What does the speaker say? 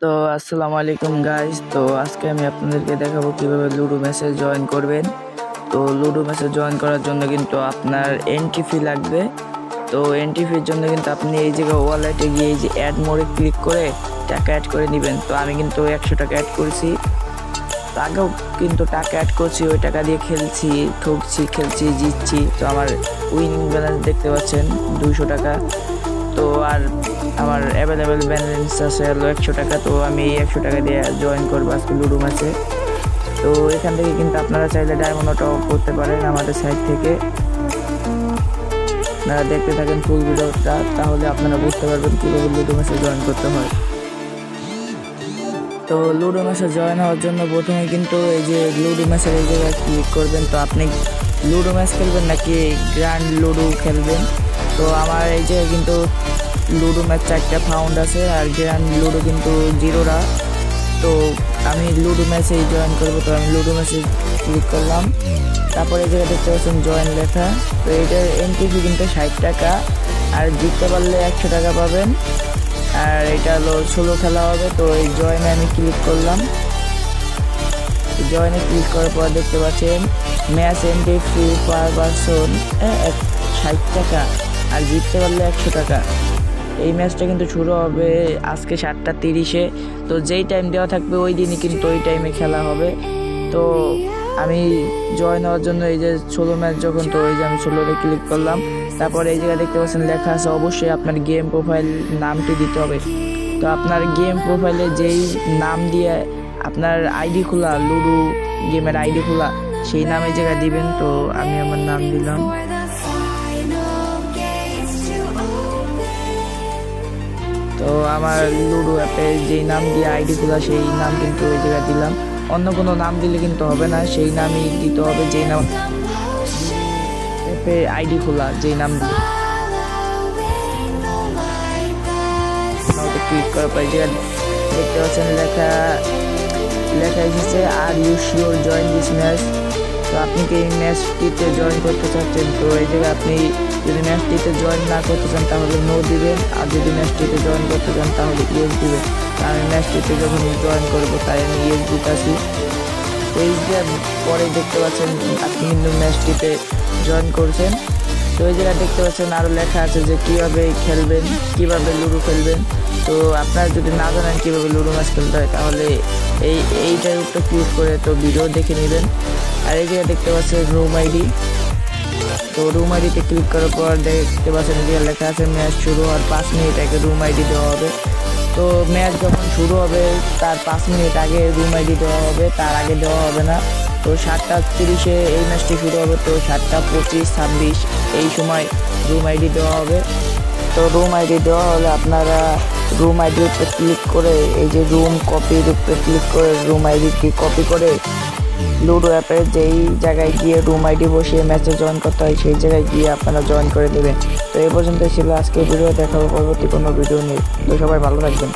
তো আসসালামু আলাইকুম গাইস। তো আজকে আমি আপনাদেরকে দেখাবো কিভাবে লুডো ম্যাচে জয়েন করবেন। তো লুডো ম্যাচে জয়েন করার জন্য কিন্তু আপনার এন্ট্রি ফি লাগবে। তো এন্ট্রি ফির জন্য কিন্তু আপনি এই জায়গায় ওয়ালেটে গিয়ে এই যে অ্যাড মোডে ক্লিক করে টাকা অ্যাড করে নেবেন। তো আমি কিন্তু 100 টাকা অ্যাড করেছি, তো আগেও কিন্তু টাকা অ্যাড করছি, ওই টাকা দিয়ে খেলছি, ঠকছি, খেলছি, জিতছি। তো আমার উইনিং ব্যালেন্স দেখতে পাচ্ছেন 200 টাকা। তো আর আমার অ্যাভেলেবেল ব্যালেন্স আছে হলো 100 টাকা। তো আমি এই 100 টাকা দিয়ে জয়েন করবো আজকে লুডো ম্যাচে। তো এখান থেকে কিন্তু আপনারা চাইলে ডায়মন্ডটাও করতে পারেন আমাদের সাইড থেকে। আপনারা দেখতে থাকেন ফুল ভিডিওটা, তাহলে আপনারা বুঝতে পারবেন কীভাবে লুডো ম্যাচে জয়েন করতে হয়। তো লুডো ম্যাচে জয়েন হওয়ার জন্য প্রথমে কিন্তু এই যে লুডো ম্যাচের এই জায়গায় ক্লিক করবেন। তো আপনি লুডো ম্যাচ খেলবেন নাকি গ্র্যান্ড লুডো খেলবেন? তো আমার এই যে কিন্তু লুডো ম্যাচ 4টা ফাউন্ড আছে, আর গ্র্যান্ড লুডো কিন্তু 0টা। তো আমি লুডো ম্যাচেই জয়েন করবো। তো আমি লুডো ম্যাচে ক্লিক করলাম, তারপরে এই জায়গায় দেখতে পাচ্ছেন জয়েন লেখা। তো এটার এন্ট্রি ফি কিন্তু 60 টাকা, আর জিততে পারলে 100 টাকা পাবেন। আর এটা হলো 16 খেলা হবে। তো এই জয়েনে আমি ক্লিক করলাম। জয়েনে ক্লিক করার পর দেখতে পাচ্ছেন match entry fee per person 60 টাকা, আর জিততে পারলে 100 টাকা। এই ম্যাচটা কিন্তু শুরু হবে আজকে 7:30-এ। তো যেই টাইম দেওয়া থাকবে ওই দিনই কিন্তু ওই টাইমে খেলা হবে। তো আমি জয়েন হওয়ার জন্য এই যে 16 ম্যাচ যখন, তো এই যে আমি 16-তে ক্লিক করলাম। তারপরে এই জায়গায় দেখতে পাচ্ছেন লেখা আছে অবশ্যই আপনার গেম প্রোফাইল নামটি দিতে হবে। তো আপনার গেম প্রোফাইলে যেই নাম দিয়ে আপনার আইডি খোলা, লুডো গেমের আইডি খোলা, সেই নামে জায়গায় দিবেন। তো আমি আমার নাম দিলাম। তো আমার লুডো অ্যাপে যেই নাম দিয়ে আইডি খোলা সেই নাম কিন্তু ওই জায়গায় দিলাম। অন্য কোনো নাম দিলে কিন্তু হবে না, সেই নামই দিতে হবে যেই নাম অ্যাপে আইডি খোলা, যেই নাম দিয়ে। ক্লিক করার পর জায়গায় দেখতে পাচ্ছেন লেখা এসেছে are you sure join this match. তো আপনি কি এই ম্যাচটিতে জয়েন করতে চাচ্ছেন? তো এই জায়গায় আপনি যদি ম্যাচটিতে জয়েন না করতে চান তাহলে নো দিবেন, আর যদি ম্যাচটিতে জয়েন করতে চান তাহলে ইয়েস দিবেন। আমি ম্যাচটিতে যখন জয়েন করবো তাই আমি ইয়েস দিতেছি। তো এই যে পরে দেখতে পাচ্ছেন আপনি কিন্তু ম্যাচটিতে জয়েন করছেন। তো এই জায়গায় দেখতে পাচ্ছেন আরও লেখা আছে যে কীভাবে খেলবেন, কীভাবে লুডো খেলবেন। তো আপনারা যদি না জানেন কীভাবে লুডো ম্যাচ খেলতে হয় তাহলে এইটার উপরে ক্লিক করে তো ভিডিও দেখে নেবেন। আর এই জায়গায় দেখতে পাচ্ছেন রুম আইডি। তো রুম আইডিতে ক্লিক করার পর দেখতে পাচ্ছেন যে লেখা আছে ম্যাচ শুরু হওয়ার 5 মিনিট আগে রুম আইডি দেওয়া হবে। তো ম্যাচ যখন শুরু হবে তার 5 মিনিট আগে রুম আইডি দেওয়া হবে, তার আগে দেওয়া হবে না। তো 7:30-এ এই ম্যাচটি শুরু হবে। তো 7:25, 26 এই সময় রুম আইডি দেওয়া হবে। তো রুম আইডি দেওয়া হলে আপনারা রুম আইডির উপরে ক্লিক করে এই যে রুম কপির উপরে ক্লিক করে রুম আইডিটি কপি করে লুডো অ্যাপের যেই জায়গায় গিয়ে রুম আইডি বসিয়ে ম্যাচে জয়েন করতে হয় সেই জায়গায় গিয়ে আপনারা জয়েন করে দেবেন। তো এই পর্যন্ত ছিল আজকের ভিডিও, দেখাবো পরবর্তী কোনো ভিডিও নিয়ে। তো সবাই ভালো থাকবেন।